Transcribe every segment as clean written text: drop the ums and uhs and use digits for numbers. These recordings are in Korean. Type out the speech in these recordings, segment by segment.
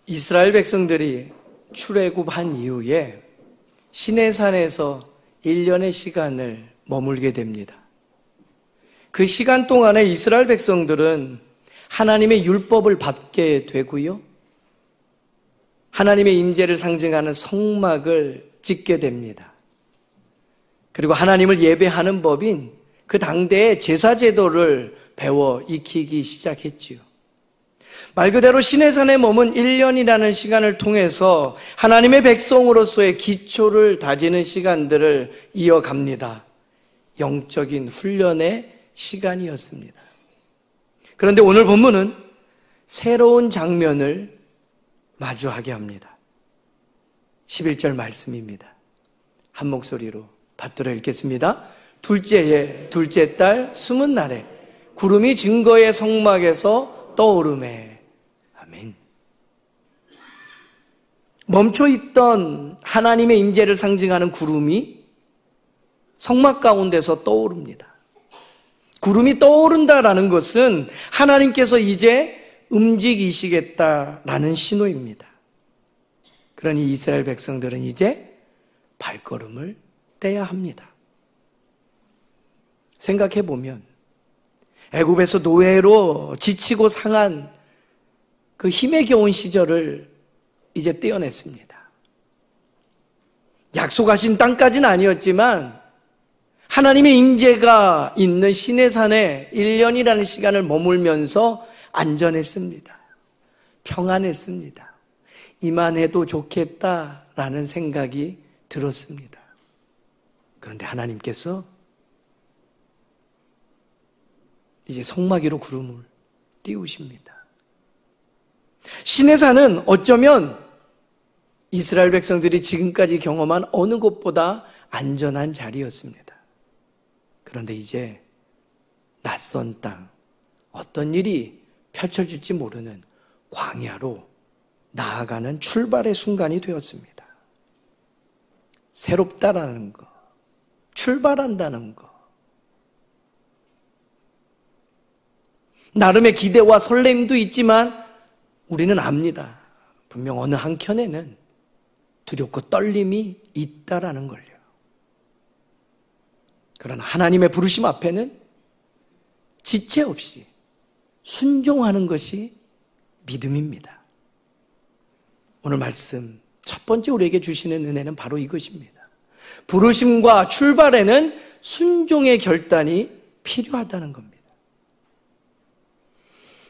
이스라엘 백성들이 출애굽한 이후에 시내산에서 1년의 시간을 머물게 됩니다. 그 시간 동안에 이스라엘 백성들은 하나님의 율법을 받게 되고요, 하나님의 임재를 상징하는 성막을 짓게 됩니다. 그리고 하나님을 예배하는 법인 그 당대의 제사 제도를 배워 익히기 시작했지요. 말 그대로 시내산에 머문 1년이라는 시간을 통해서 하나님의 백성으로서의 기초를 다지는 시간들을 이어갑니다. 영적인 훈련의 시간이었습니다. 그런데 오늘 본문은 새로운 장면을 마주하게 합니다. 11절 말씀입니다. 한 목소리로 받들어 읽겠습니다. 둘째 달 20날에 구름이 증거의 성막에서 떠오르매. 아멘. 멈춰있던 하나님의 임재를 상징하는 구름이 성막 가운데서 떠오릅니다. 구름이 떠오른다라는 것은 하나님께서 이제 움직이시겠다라는 신호입니다. 그러니 이스라엘 백성들은 이제 발걸음을 떼야 합니다. 생각해 보면 애굽에서 노예로 지치고 상한 그 힘에 겨운 시절을 이제 떼어냈습니다. 약속하신 땅까지는 아니었지만 하나님의 임재가 있는 시내산에 1년이라는 시간을 머물면서 안전했습니다. 평안했습니다. 이만해도 좋겠다라는 생각이 들었습니다. 그런데 하나님께서 이제 성막 위로 구름을 띄우십니다. 시내산은 어쩌면 이스라엘 백성들이 지금까지 경험한 어느 곳보다 안전한 자리였습니다. 그런데 이제 낯선 땅, 어떤 일이 펼쳐질지 모르는 광야로 나아가는 출발의 순간이 되었습니다. 새롭다라는 거, 출발한다는 거, 나름의 기대와 설렘도 있지만 우리는 압니다. 분명 어느 한켠에는 두렵고 떨림이 있다라는 걸요. 그러나 하나님의 부르심 앞에는 지체 없이 순종하는 것이 믿음입니다. 오늘 말씀 첫 번째 우리에게 주시는 은혜는 바로 이것입니다. 부르심과 출발에는 순종의 결단이 필요하다는 겁니다.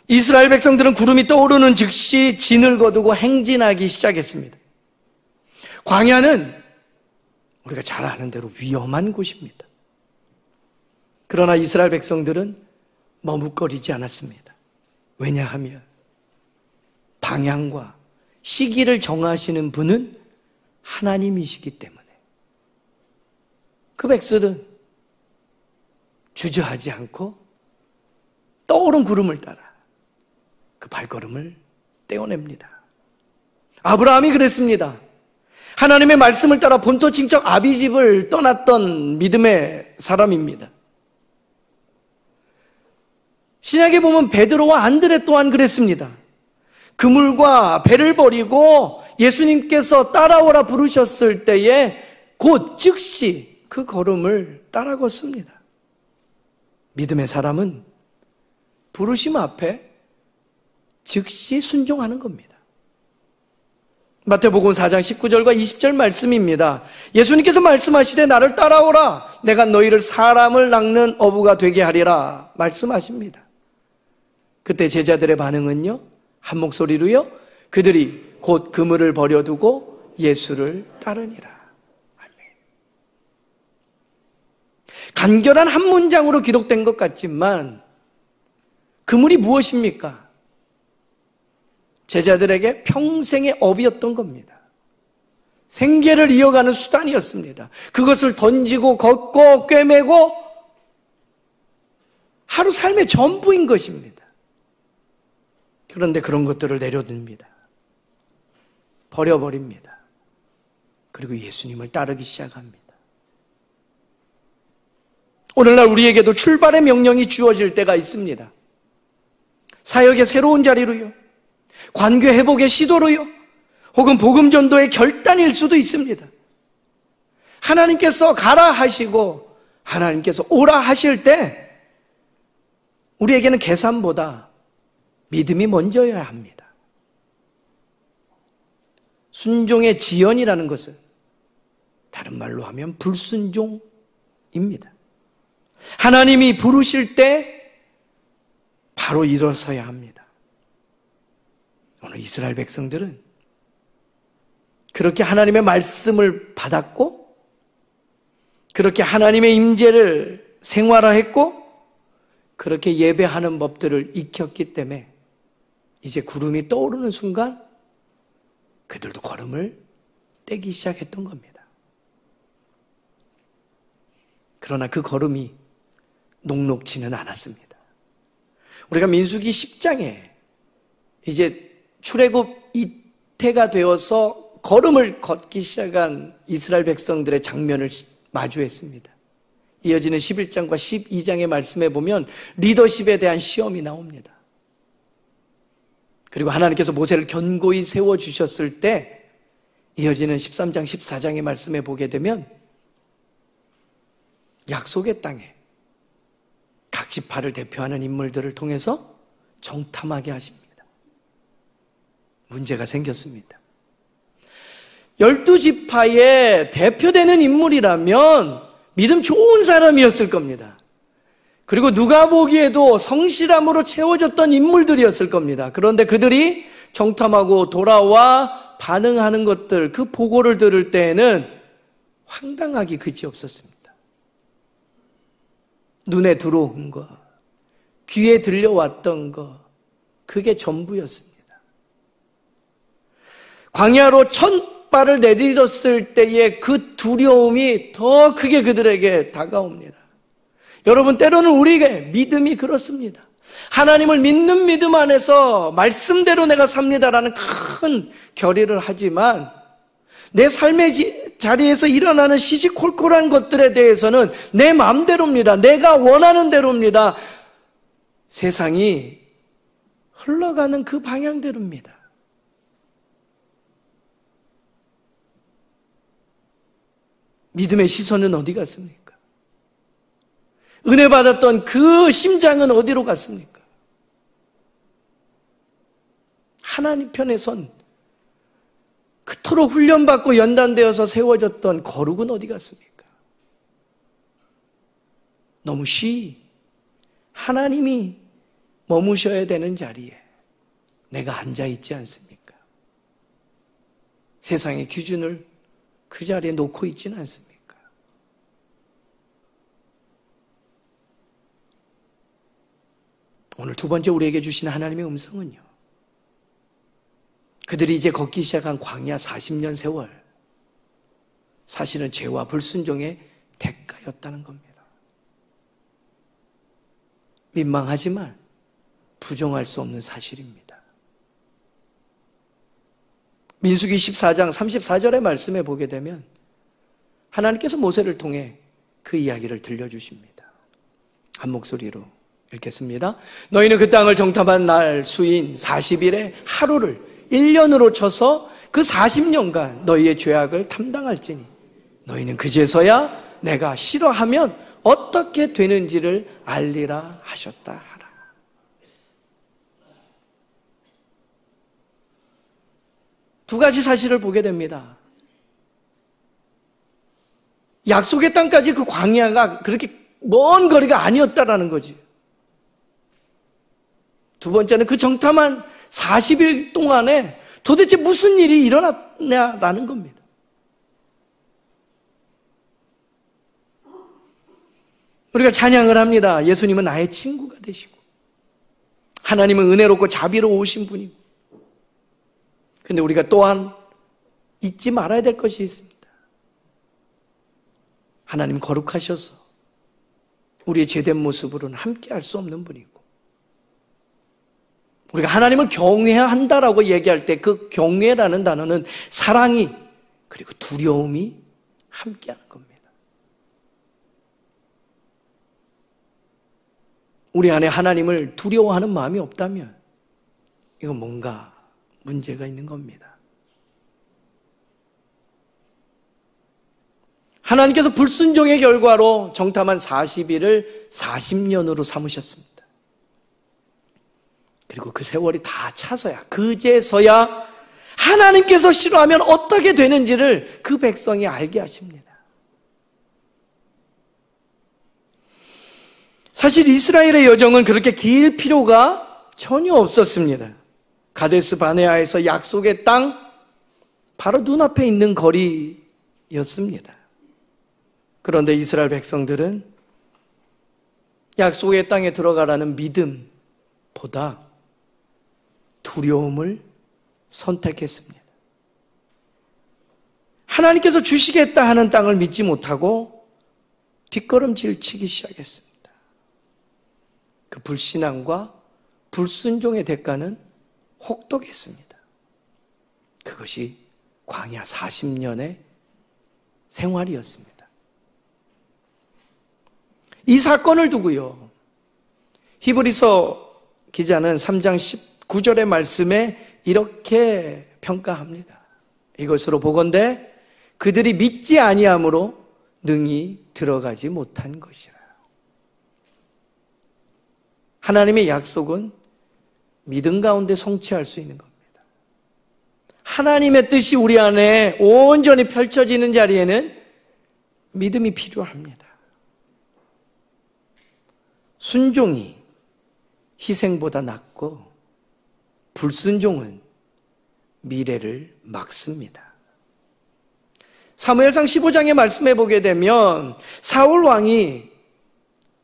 이스라엘 백성들은 구름이 떠오르는 즉시 진을 거두고 행진하기 시작했습니다. 광야는 우리가 잘 아는 대로 위험한 곳입니다. 그러나 이스라엘 백성들은 머뭇거리지 않았습니다. 왜냐하면 방향과 시기를 정하시는 분은 하나님이시기 때문에 그 백성은 주저하지 않고 떠오른 구름을 따라 그 발걸음을 떼어냅니다. 아브라함이 그랬습니다. 하나님의 말씀을 따라 본토 친척 아비집을 떠났던 믿음의 사람입니다. 신약에 보면 베드로와 안드레 또한 그랬습니다. 그물과 배를 버리고 예수님께서 따라오라 부르셨을 때에 곧 즉시 그 걸음을 따라 걷습니다. 믿음의 사람은 부르심 앞에 즉시 순종하는 겁니다. 마태복음 4장 19절과 20절 말씀입니다. 예수님께서 말씀하시되 나를 따라오라 내가 너희를 사람을 낚는 어부가 되게 하리라 말씀하십니다. 그때 제자들의 반응은요, 한 목소리로요, 그들이 곧 그물을 버려두고 예수를 따르니라. 아멘. 간결한 한 문장으로 기록된 것 같지만 그물이 무엇입니까? 제자들에게 평생의 업이었던 겁니다. 생계를 이어가는 수단이었습니다. 그것을 던지고 걷고 꿰매고 하루 삶의 전부인 것입니다. 그런데 그런 것들을 내려둡니다. 버려버립니다. 그리고 예수님을 따르기 시작합니다. 오늘날 우리에게도 출발의 명령이 주어질 때가 있습니다. 사역의 새로운 자리로요, 관계 회복의 시도로요, 혹은 복음 전도의 결단일 수도 있습니다. 하나님께서 가라 하시고 하나님께서 오라 하실 때 우리에게는 계산보다 믿음이 먼저여야 합니다. 순종의 지연이라는 것은 다른 말로 하면 불순종입니다. 하나님이 부르실 때 바로 일어서야 합니다. 오늘 이스라엘 백성들은 그렇게 하나님의 말씀을 받았고, 그렇게 하나님의 임재를 생활화했고, 그렇게 예배하는 법들을 익혔기 때문에 이제 구름이 떠오르는 순간 그들도 걸음을 떼기 시작했던 겁니다. 그러나 그 걸음이 녹록지는 않았습니다. 우리가 민수기 10장에 이제 출애굽 이태가 되어서 걸음을 걷기 시작한 이스라엘 백성들의 장면을 마주했습니다. 이어지는 11장과 12장의 말씀에 보면 리더십에 대한 시험이 나옵니다. 그리고 하나님께서 모세를 견고히 세워주셨을 때 이어지는 13장, 14장의 말씀에 보게 되면 약속의 땅에 각 지파를 대표하는 인물들을 통해서 정탐하게 하십니다. 문제가 생겼습니다. 12지파의 대표되는 인물이라면 믿음 좋은 사람이었을 겁니다. 그리고 누가 보기에도 성실함으로 채워졌던 인물들이었을 겁니다. 그런데 그들이 정탐하고 돌아와 반응하는 것들, 그 보고를 들을 때에는 황당하기 그지없었습니다. 눈에 들어온 것, 귀에 들려왔던 것, 그게 전부였습니다. 광야로 첫 발을 내딛었을 때의 그 두려움이 더 크게 그들에게 다가옵니다. 여러분, 때로는 우리에게 믿음이 그렇습니다. 하나님을 믿는 믿음 안에서 말씀대로 내가 삽니다라는 큰 결의를 하지만 내 삶의 자리에서 일어나는 시시콜콜한 것들에 대해서는 내 마음대로입니다. 내가 원하는 대로입니다. 세상이 흘러가는 그 방향대로입니다. 믿음의 시선은 어디 갔습니까? 은혜 받았던 그 심장은 어디로 갔습니까? 하나님 편에 선 그토록 훈련받고 연단되어서 세워졌던 거룩은 어디 갔습니까? 너무 하나님이 머무셔야 되는 자리에 내가 앉아있지 않습니까? 세상의 기준을 그 자리에 놓고 있지는 않습니까? 오늘 두 번째 우리에게 주신 하나님의 음성은요, 그들이 이제 걷기 시작한 광야 40년 세월, 사실은 죄와 불순종의 대가였다는 겁니다. 민망하지만 부정할 수 없는 사실입니다. 민수기 14장 34절의 말씀에 보게 되면 하나님께서 모세를 통해 그 이야기를 들려주십니다. 한 목소리로 읽겠습니다. 너희는 그 땅을 정탐한 날 수인 40일에 하루를 1년으로 쳐서 그 40년간 너희의 죄악을 담당할지니 너희는 그제서야 내가 싫어하면 어떻게 되는지를 알리라 하셨다 하라. 두 가지 사실을 보게 됩니다. 약속의 땅까지 그 광야가 그렇게 먼 거리가 아니었다라는 거지. 두 번째는 그 정탐한 40일 동안에 도대체 무슨 일이 일어났냐라는 겁니다. 우리가 찬양을 합니다. 예수님은 나의 친구가 되시고 하나님은 은혜롭고 자비로우신 분이고, 근데 우리가 또한 잊지 말아야 될 것이 있습니다. 하나님 거룩하셔서 우리의 죄된 모습으로는 함께 할 수 없는 분이고, 우리가 하나님을 경외해야 한다라고 얘기할 때 그 경외라는 단어는 사랑이 그리고 두려움이 함께하는 겁니다. 우리 안에 하나님을 두려워하는 마음이 없다면 이건 뭔가 문제가 있는 겁니다. 하나님께서 불순종의 결과로 정탐한 40일을 40년으로 삼으셨습니다. 그리고 그 세월이 다 차서야, 그제서야 하나님께서 싫어하면 어떻게 되는지를 그 백성이 알게 하십니다. 사실 이스라엘의 여정은 그렇게 길 필요가 전혀 없었습니다. 가데스 바네아에서 약속의 땅, 바로 눈앞에 있는 거리였습니다. 그런데 이스라엘 백성들은 약속의 땅에 들어가라는 믿음보다 두려움을 선택했습니다. 하나님께서 주시겠다 하는 땅을 믿지 못하고 뒷걸음질 치기 시작했습니다. 그 불신앙과 불순종의 대가는 혹독했습니다. 그것이 광야 40년의 생활이었습니다. 이 사건을 두고요, 히브리서 기자는 3장 19절의 말씀에 이렇게 평가합니다. 이것으로 보건대 그들이 믿지 아니함으로 능히 들어가지 못한 것이라. 하나님의 약속은 믿음 가운데 성취할 수 있는 겁니다. 하나님의 뜻이 우리 안에 온전히 펼쳐지는 자리에는 믿음이 필요합니다. 순종이 희생보다 낫고 불순종은 미래를 막습니다. 사무엘상 15장의 말씀에 보게 되면 사울 왕이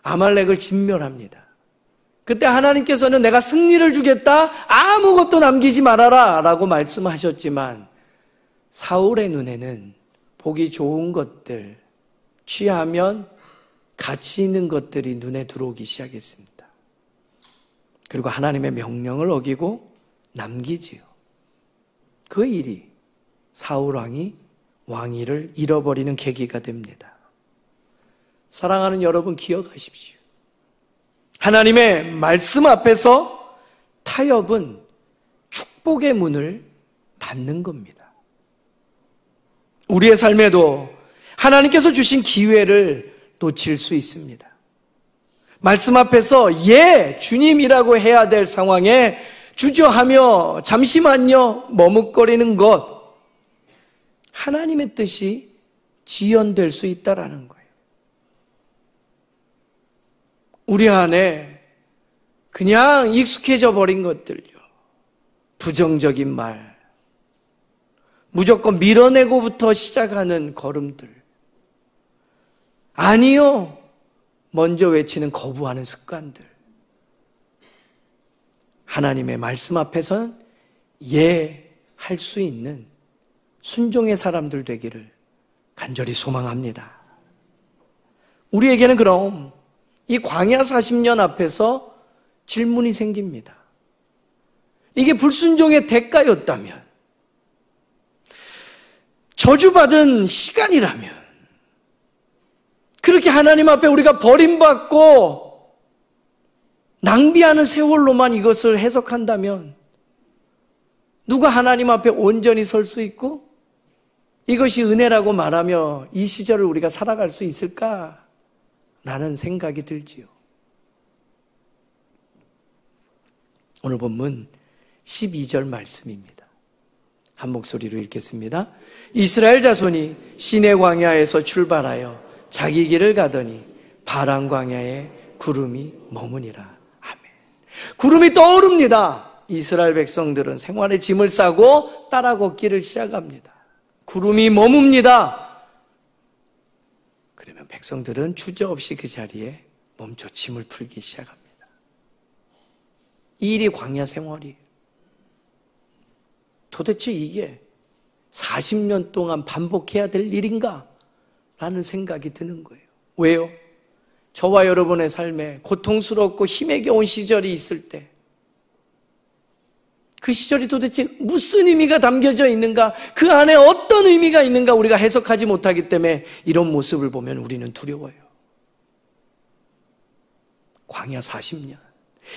아말렉을 진멸합니다. 그때 하나님께서는 내가 승리를 주겠다, 아무것도 남기지 말아라 라고 말씀하셨지만 사울의 눈에는 보기 좋은 것들, 취하면 가치 있는 것들이 눈에 들어오기 시작했습니다. 그리고 하나님의 명령을 어기고 남기지요. 그 일이 사울 왕이 왕위를 잃어버리는 계기가 됩니다. 사랑하는 여러분, 기억하십시오. 하나님의 말씀 앞에서 타협은 축복의 문을 닫는 겁니다. 우리의 삶에도 하나님께서 주신 기회를 놓칠 수 있습니다. 말씀 앞에서 예, 주님이라고 해야 될 상황에 주저하며 잠시만요 머뭇거리는 것, 하나님의 뜻이 지연될 수 있다라는 거예요. 우리 안에 그냥 익숙해져 버린 것들요, 부정적인 말, 무조건 밀어내고부터 시작하는 걸음들, 아니요 먼저 외치는 거부하는 습관들, 하나님의 말씀 앞에선 예 할 수 있는 순종의 사람들 되기를 간절히 소망합니다. 우리에게는 그럼 이 광야 40년 앞에서 질문이 생깁니다. 이게 불순종의 대가였다면, 저주받은 시간이라면, 그렇게 하나님 앞에 우리가 버림받고 낭비하는 세월로만 이것을 해석한다면 누가 하나님 앞에 온전히 설 수 있고 이것이 은혜라고 말하며 이 시절을 우리가 살아갈 수 있을까라는 생각이 들지요. 오늘 본문 12절 말씀입니다. 한 목소리로 읽겠습니다. 이스라엘 자손이 시내 광야에서 출발하여 자기 길을 가더니 파란 광야에 구름이 머무니라. 아멘. 구름이 떠오릅니다. 이스라엘 백성들은 생활의 짐을 싸고 따라 걷기를 시작합니다. 구름이 머뭅니다. 그러면 백성들은 주저없이 그 자리에 멈춰 짐을 풀기 시작합니다. 이 일이 광야 생활이에요. 도대체 이게 40년 동안 반복해야 될 일인가? 라는 생각이 드는 거예요. 왜요? 저와 여러분의 삶에 고통스럽고 힘에 겨운 시절이 있을 때 그 시절이 도대체 무슨 의미가 담겨져 있는가, 그 안에 어떤 의미가 있는가 우리가 해석하지 못하기 때문에 이런 모습을 보면 우리는 두려워요. 광야 40년,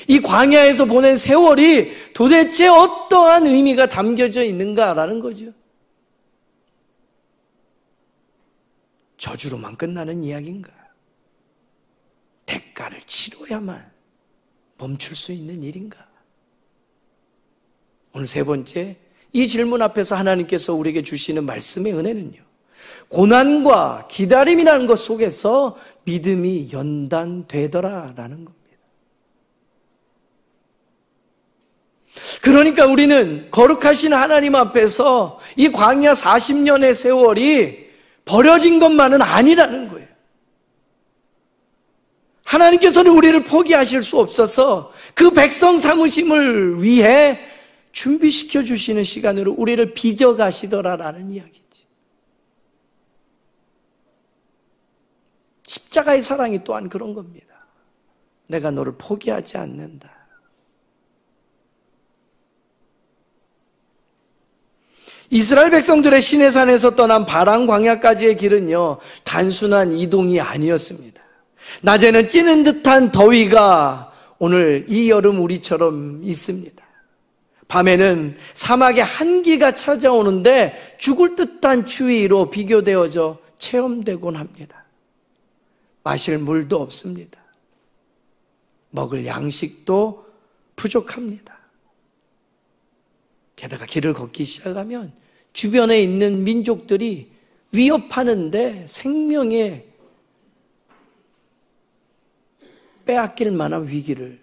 이 광야에서 보낸 세월이 도대체 어떠한 의미가 담겨져 있는가라는 거죠. 저주로만 끝나는 이야기인가? 대가를 치러야만 멈출 수 있는 일인가? 오늘 세 번째, 이 질문 앞에서 하나님께서 우리에게 주시는 말씀의 은혜는요, 고난과 기다림이라는 것 속에서 믿음이 연단되더라라는 겁니다. 그러니까 우리는 거룩하신 하나님 앞에서 이 광야 40년의 세월이 버려진 것만은 아니라는 거예요. 하나님께서는 우리를 포기하실 수 없어서 그 백성 삼으심을 위해 준비시켜 주시는 시간으로 우리를 빚어가시더라라는 이야기지. 십자가의 사랑이 또한 그런 겁니다. 내가 너를 포기하지 않는다. 이스라엘 백성들의 시내산에서 떠난 바람 광야까지의 길은요, 단순한 이동이 아니었습니다. 낮에는 찌는 듯한 더위가 오늘 이 여름 우리처럼 있습니다. 밤에는 사막의 한기가 찾아오는데 죽을 듯한 추위로 비교되어져 체험되곤 합니다. 마실 물도 없습니다. 먹을 양식도 부족합니다. 게다가 길을 걷기 시작하면 주변에 있는 민족들이 위협하는데 생명에 빼앗길 만한 위기를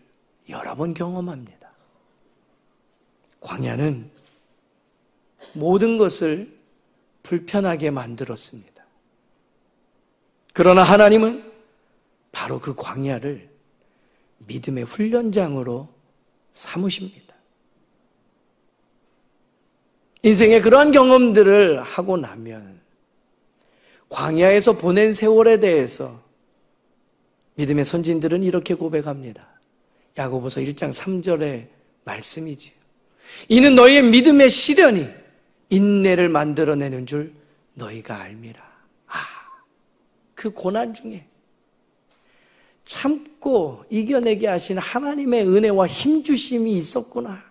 여러 번 경험합니다. 광야는 모든 것을 불편하게 만들었습니다. 그러나 하나님은 바로 그 광야를 믿음의 훈련장으로 삼으십니다. 인생의 그러한 경험들을 하고 나면 광야에서 보낸 세월에 대해서 믿음의 선진들은 이렇게 고백합니다. 야고보서 1장 3절의 말씀이지요. 이는 너희의 믿음의 시련이 인내를 만들어내는 줄 너희가 알미라. 그 고난 중에 참고 이겨내게 하신 하나님의 은혜와 힘주심이 있었구나.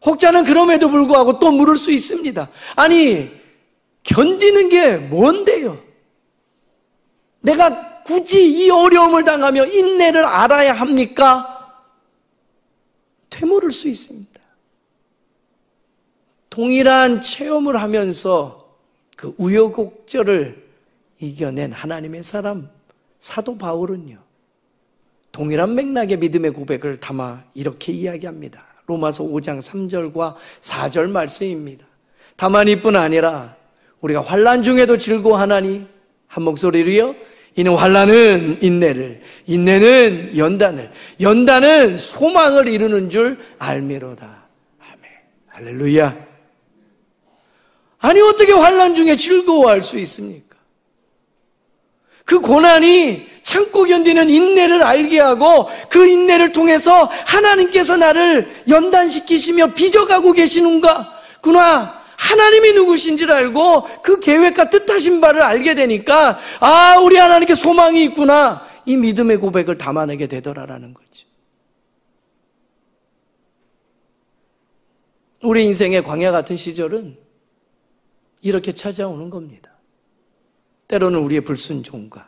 혹자는 그럼에도 불구하고 또 물을 수 있습니다. 아니, 견디는 게 뭔데요? 내가 굳이 이 어려움을 당하며 인내를 알아야 합니까? 되물을 수 있습니다. 동일한 체험을 하면서 그 우여곡절을 이겨낸 하나님의 사람 사도 바울은요, 동일한 맥락의 믿음의 고백을 담아 이렇게 이야기합니다. 로마서 5장 3절과 4절 말씀입니다. 다만 이뿐 아니라 우리가 환난 중에도 즐거워하나니, 한 목소리로요, 이는 환난은 인내를, 인내는 연단을, 연단은 소망을 이루는 줄 알미로다. 아멘. 할렐루야. 아니, 어떻게 환난 중에 즐거워할 수 있습니까? 그 고난이 참고 견디는 인내를 알게 하고 그 인내를 통해서 하나님께서 나를 연단시키시며 빚어가고 계시는구나, 하나님이 누구신지를 알고 그 계획과 뜻하신 바를 알게 되니까, 우리 하나님께 소망이 있구나, 이 믿음의 고백을 담아내게 되더라라는 거죠. 우리 인생의 광야 같은 시절은 이렇게 찾아오는 겁니다. 때로는 우리의 불순종과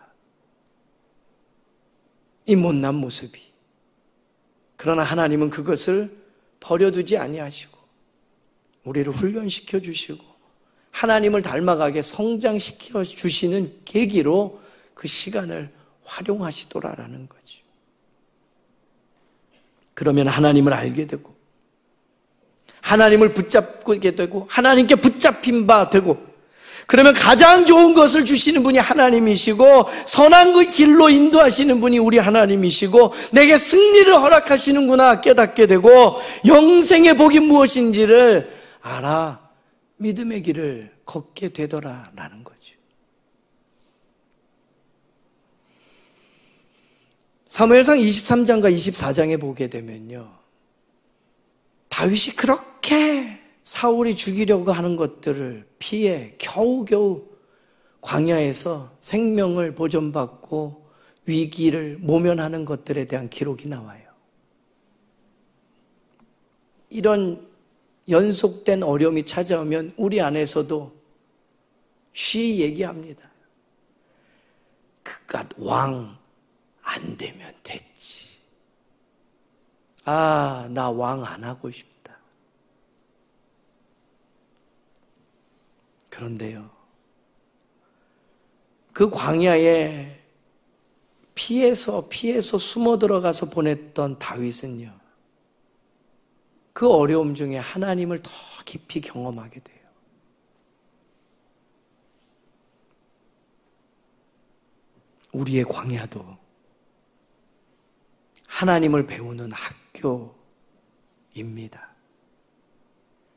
이 못난 모습이, 그러나 하나님은 그것을 버려두지 아니하시고 우리를 훈련시켜 주시고 하나님을 닮아가게 성장시켜 주시는 계기로 그 시간을 활용하시더라라는 거죠. 그러면 하나님을 알게 되고 하나님을 붙잡게 되고 하나님께 붙잡힌 바 되고, 그러면 가장 좋은 것을 주시는 분이 하나님이시고 선한 그 길로 인도하시는 분이 우리 하나님이시고 내게 승리를 허락하시는구나 깨닫게 되고 영생의 복이 무엇인지를 알아 믿음의 길을 걷게 되더라라는 거죠. 사무엘상 23장과 24장에 보게 되면요, 다윗이 그렇게 사울이 죽이려고 하는 것들을 피해 겨우겨우 광야에서 생명을 보존받고 위기를 모면하는 것들에 대한 기록이 나와요. 이런 연속된 어려움이 찾아오면 우리 안에서도 쉬 얘기합니다. 그깟 왕 안 되면 됐지. 아, 나 왕 안 하고 싶다. 그런데요, 그 광야에 피해서 숨어 들어가서 보냈던 다윗은요, 그 어려움 중에 하나님을 더 깊이 경험하게 돼요. 우리의 광야도 하나님을 배우는 학교입니다.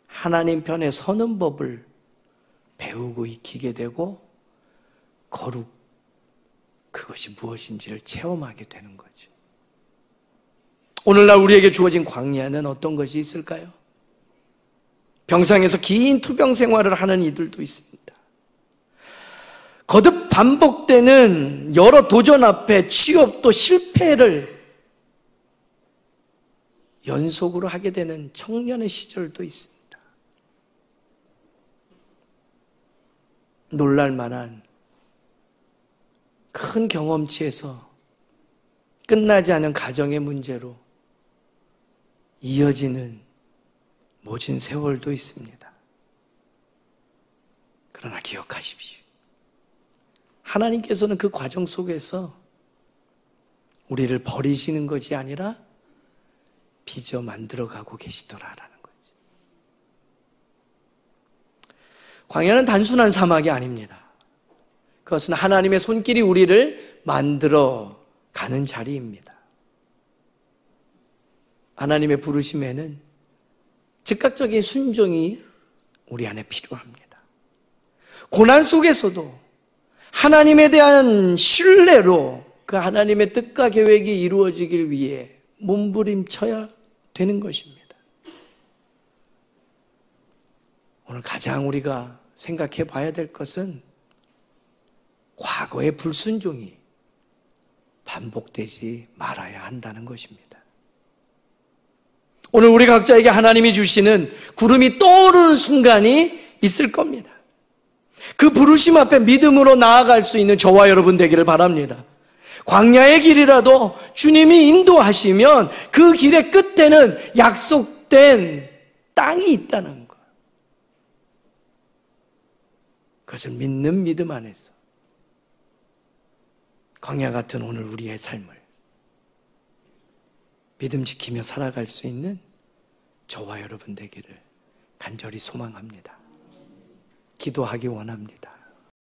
하나님 편에 서는 법을 배우고 익히게 되고 거룩, 그것이 무엇인지를 체험하게 되는 거죠. 오늘날 우리에게 주어진 광야는 어떤 것이 있을까요? 병상에서 긴 투병 생활을 하는 이들도 있습니다. 거듭 반복되는 여러 도전 앞에 취업도 실패를 연속으로 하게 되는 청년의 시절도 있습니다. 놀랄만한 큰 경험치에서 끝나지 않은 가정의 문제로 이어지는 모진 세월도 있습니다. 그러나 기억하십시오. 하나님께서는 그 과정 속에서 우리를 버리시는 것이 아니라 빚어 만들어가고 계시더라라는 거죠. 광야는 단순한 사막이 아닙니다. 그것은 하나님의 손길이 우리를 만들어가는 자리입니다. 하나님의 부르심에는 즉각적인 순종이 우리 안에 필요합니다. 고난 속에서도 하나님에 대한 신뢰로 그 하나님의 뜻과 계획이 이루어지길 위해 몸부림쳐야 되는 것입니다. 오늘 가장 우리가 생각해 봐야 될 것은 과거의 불순종이 반복되지 말아야 한다는 것입니다. 오늘 우리 각자에게 하나님이 주시는 구름이 떠오르는 순간이 있을 겁니다. 그 부르심 앞에 믿음으로 나아갈 수 있는 저와 여러분 되기를 바랍니다. 광야의 길이라도 주님이 인도하시면 그 길의 끝에는 약속된 땅이 있다는 것. 그것을 믿는 믿음 안에서 광야 같은 오늘 우리의 삶을 믿음 지키며 살아갈 수 있는 저와 여러분 되기를 간절히 소망합니다. 기도하기 원합니다.